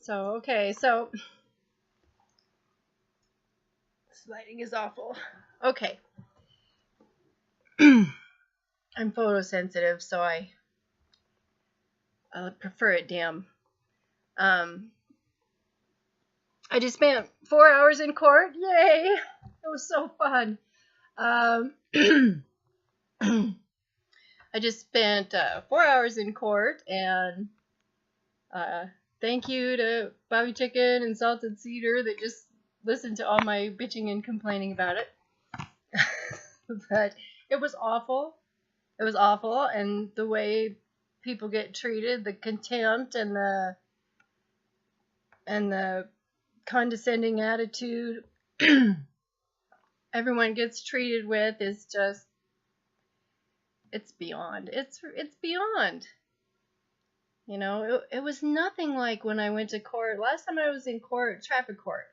So, okay, so this lighting is awful. Okay. I'm photosensitive, so I prefer it dim. I just spent 4 hours in court. Yay! It was so fun. I just spent 4 hours in court, and thank you to Bobby Chicken and Salted Cedar that just listened to all my bitching and complaining about it. But it was awful. It was awful, and the way people get treated, the contempt and the condescending attitude everyone gets treated with is just, it's beyond. It's beyond. You know, it was nothing like when I went to court. Last time I was in court, traffic court,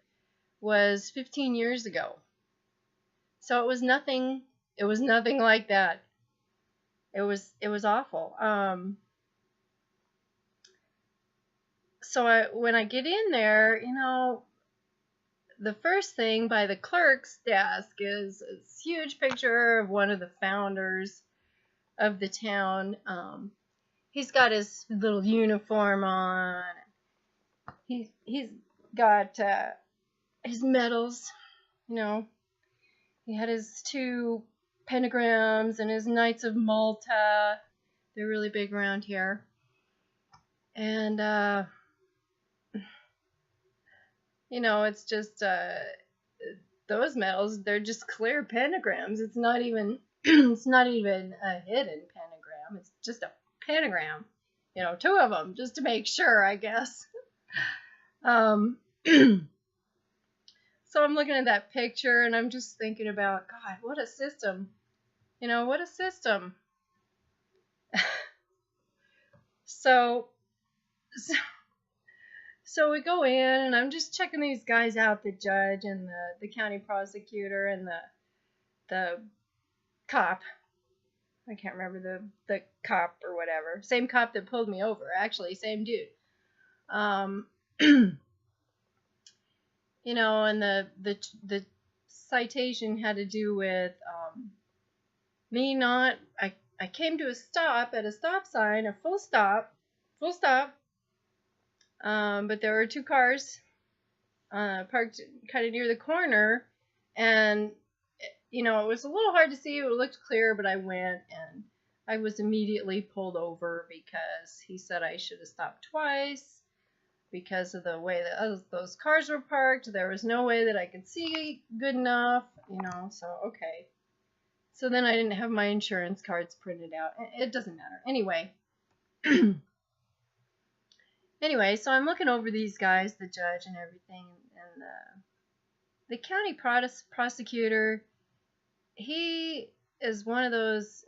was 15 years ago. So it was nothing like that. It was awful. So when I get in there, you know, the first thing by the clerk's desk is a huge picture of one of the founders of the town. He's got his little uniform on. He's got his medals, you know. He had his 2 pentagrams and his Knights of Malta. They're really big around here. And, you know, it's just, those medals, they're just clear pentagrams. It's not even, it's not even a hidden pentagram. It's just a pentagram. You know, 2 of them, just to make sure, I guess. So I'm looking at that picture, and I'm just thinking about, God, what a system. You know, what a system. So we go in, and I'm just checking these guys out, the judge and the county prosecutor and the cop. I can't remember the cop or whatever. Same cop that pulled me over, actually, same dude. You know, and the citation had to do with me not. I came to a stop at a stop sign, a full stop, but there were 2 cars parked kind of near the corner, and you know, it was a little hard to see. It looked clear, but I went, and I was immediately pulled over because he said I should have stopped twice because of the way that those cars were parked. There was no way that I could see good enough, you know, so okay. So then I didn't have my insurance cards printed out. It doesn't matter. Anyway. Anyway, so I'm looking over these guys, the judge and everything, and the county prosecutor, he is one of those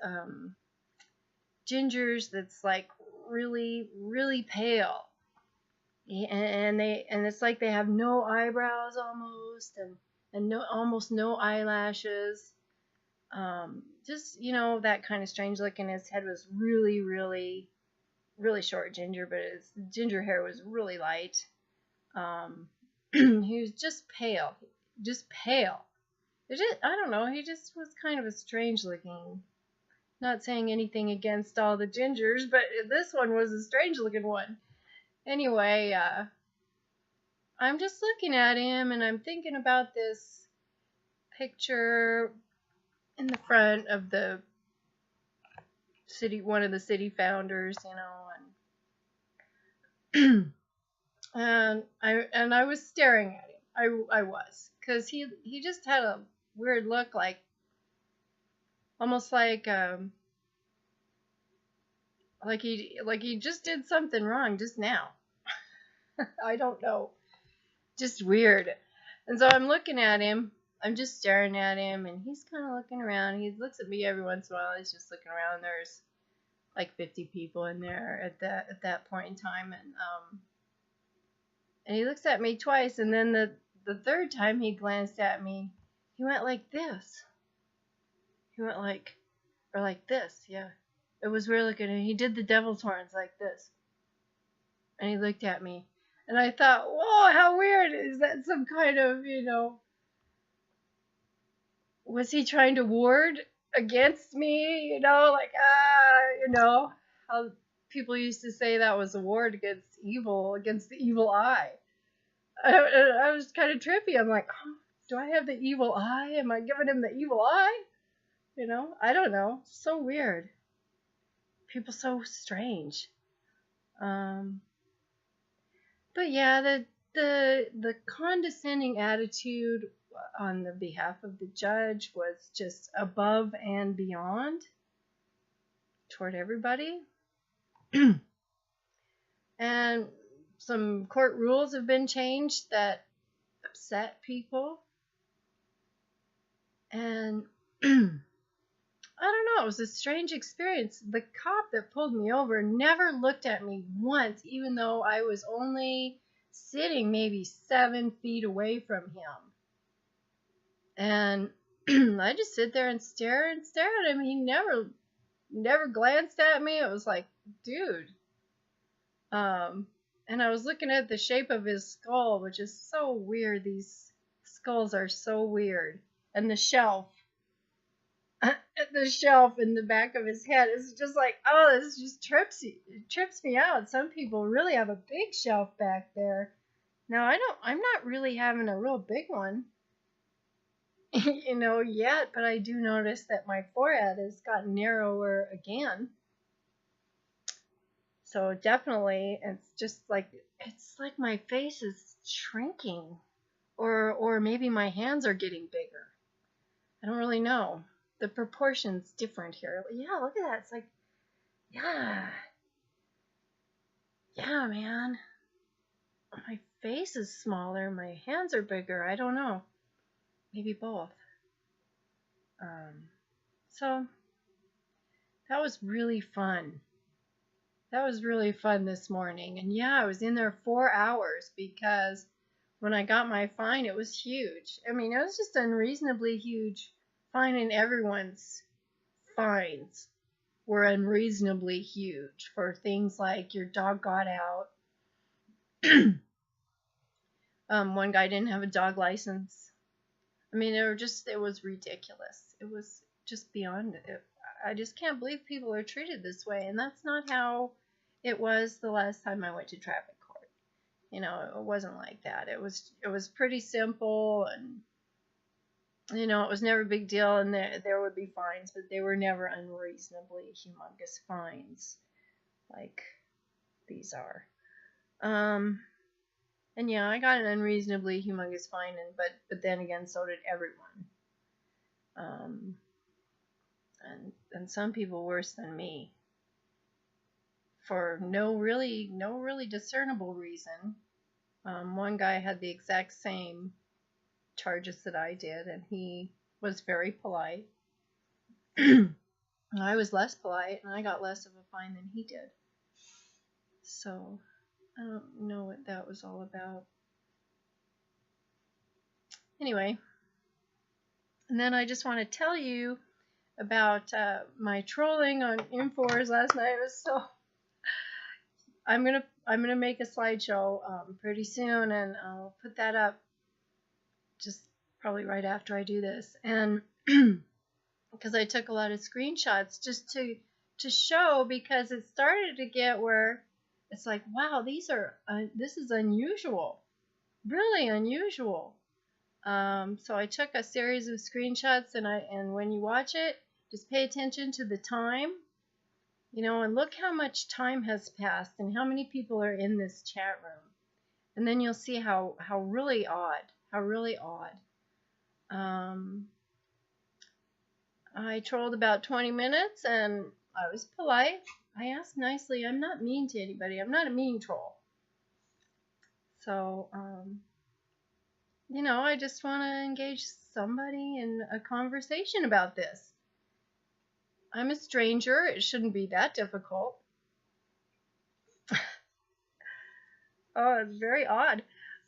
gingers that's like really, really pale. And it's like they have no eyebrows almost, and almost no eyelashes. Just, you know, that kind of strange look, and his head was really, really, really short ginger, but his ginger hair was really light. He was just pale. I don't know, he just was kind of a strange looking. Not saying anything against all the gingers, but this one was a strange looking one. Anyway, I'm just looking at him, and I'm thinking about this picture in the front of the city, one of the city founders, you know, and I was staring at him. I was, because he just had a weird look, like almost like he just did something wrong just now. I don't know, just weird. And so I'm looking at him. I'm just staring at him, and he's kind of looking around. He looks at me every once in a while. He's just looking around. There's like 50 people in there at that point in time, and he looks at me twice, and then the third time he glanced at me, he went like this. He went like this, yeah. It was really good, and he did the devil's horns like this, and he looked at me, And I thought, whoa, how weird. Is that some kind of, was he trying to ward against me? Like, how people used to say that was a ward against evil, against the evil eye. I was kind of trippy. I'm like, oh, do I have the evil eye? Am I giving him the evil eye? I don't know. So weird. People so strange. But yeah, the condescending attitude on the behalf of the judge was just above and beyond toward everybody. And some court rules have been changed that upset people. And I don't know, it was a strange experience. The cop that pulled me over never looked at me once, even though I was only sitting maybe 7 feet away from him. And I just sit there and stare at him. He never glanced at me. It was like, dude. And I was looking at the shape of his skull, which is so weird. These skulls are so weird. And the shelf in the back of his head is just like, oh, this just trips me out. Some people really have a big shelf back there. Now I'm not really having a real big one, yet, but I do notice that my forehead has gotten narrower again. So definitely, it's like my face is shrinking, or maybe my hands are getting bigger. I don't really know. The proportion's different here. Yeah, look at that. It's like, yeah, man. My face is smaller. My hands are bigger. I don't know. Maybe both. So that was really fun. That was really fun this morning. And yeah, I was in there 4 hours because when I got my fine, it was huge. I mean, it was just unreasonably huge. Fine, and everyone's fines were unreasonably huge for things like your dog got out. One guy didn't have a dog license. I mean, it was ridiculous. It was just beyond it. I just can't believe people are treated this way, and that's not how it was the last time I went to traffic court. It wasn't like that. It was pretty simple, and it was never a big deal, and there would be fines, but they were never unreasonably humongous fines like these are. And yeah, I got an unreasonably humongous fine, but then again, so did everyone. And some people worse than me for no really discernible reason. One guy had the exact same charges that I did, and he was very polite. I was less polite, and I got less of a fine than he did. So I don't know what that was all about. Anyway, and then I just want to tell you about my trolling on Inforce last night. It was so. I'm gonna make a slideshow pretty soon, and I'll put that up just probably right after I do this. And because I took a lot of screenshots just to show, because it started to get where it's like, wow, this is unusual, really unusual. So I took a series of screenshots, and when you watch it, just pay attention to the time, and look how much time has passed and how many people are in this chat room, and then you'll see how really odd, I trolled about 20 minutes, and I was polite. I asked nicely. I'm not mean to anybody. I'm not a mean troll. So, I just want to engage somebody in a conversation about this. I'm a stranger. It shouldn't be that difficult. Oh, it's very odd.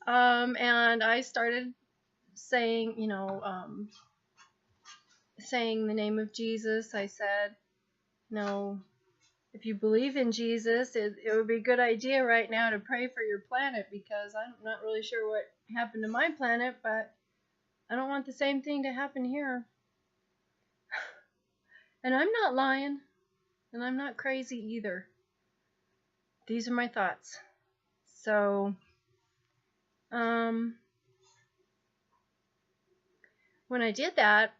And I started saying, saying the name of Jesus. I said, no, if you believe in Jesus, it would be a good idea right now to pray for your planet, because I'm not really sure what happened to my planet, but I don't want the same thing to happen here. And I'm not lying, and I'm not crazy either. These are my thoughts. So, when I did that,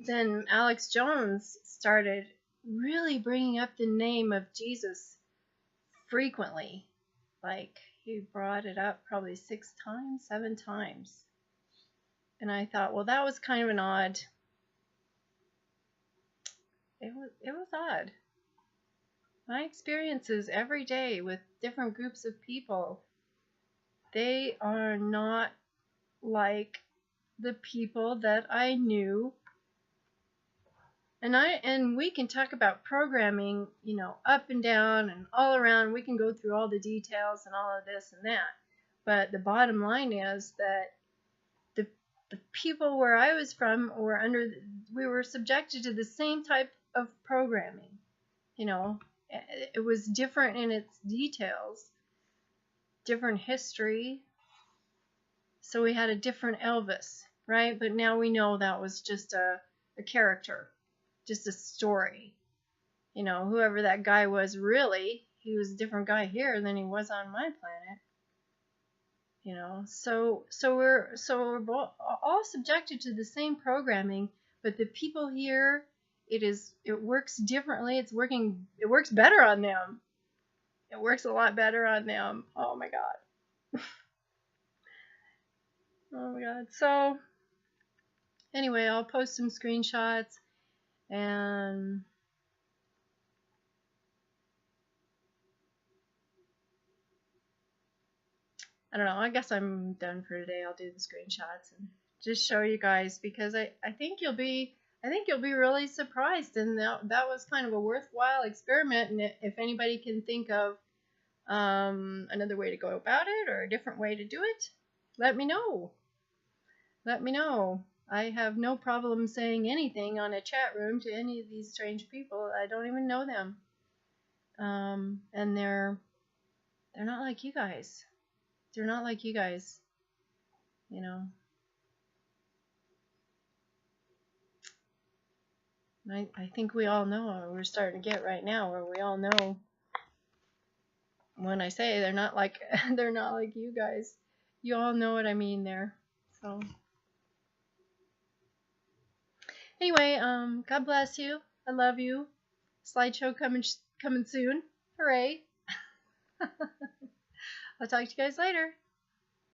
then Alex Jones started really bringing up the name of Jesus frequently. Like, he brought it up probably 6 times, 7 times. And I thought, well, that was kind of an odd. It was odd. My experiences every day with different groups of people, they are not like the people that I knew. And we can talk about programming, you know, up and down and all around. We can go through all the details and all of this and that. But the bottom line is that the people where I was from we were subjected to the same type of programming. You know, it was different in its details, different history. So we had a different Elvis, right? But now we know that was just a character, just a story. You know, whoever that guy was, really, he was a different guy here than he was on my planet. You know, so we're all subjected to the same programming, but the people here, it works differently. It works better on them. It works a lot better on them. Oh my God. Oh my God. So anyway, I'll post some screenshots, and I don't know, I guess I'm done for today. I'll do the screenshots and just show you guys, because I think you'll be really surprised, and that was kind of a worthwhile experiment. And if anybody can think of another way to go about it, or a different way to do it, let me know. Let me know. I have no problem saying anything on a chat room to any of these strange people. I don't even know them. And they're not like you guys. They're not like you guys. You know. I think we all know, or we're starting to get right now, where we all know when I say they're not like you guys. You all know what I mean there. So anyway, God bless you. I love you. Slideshow coming soon. Hooray. I'll talk to you guys later.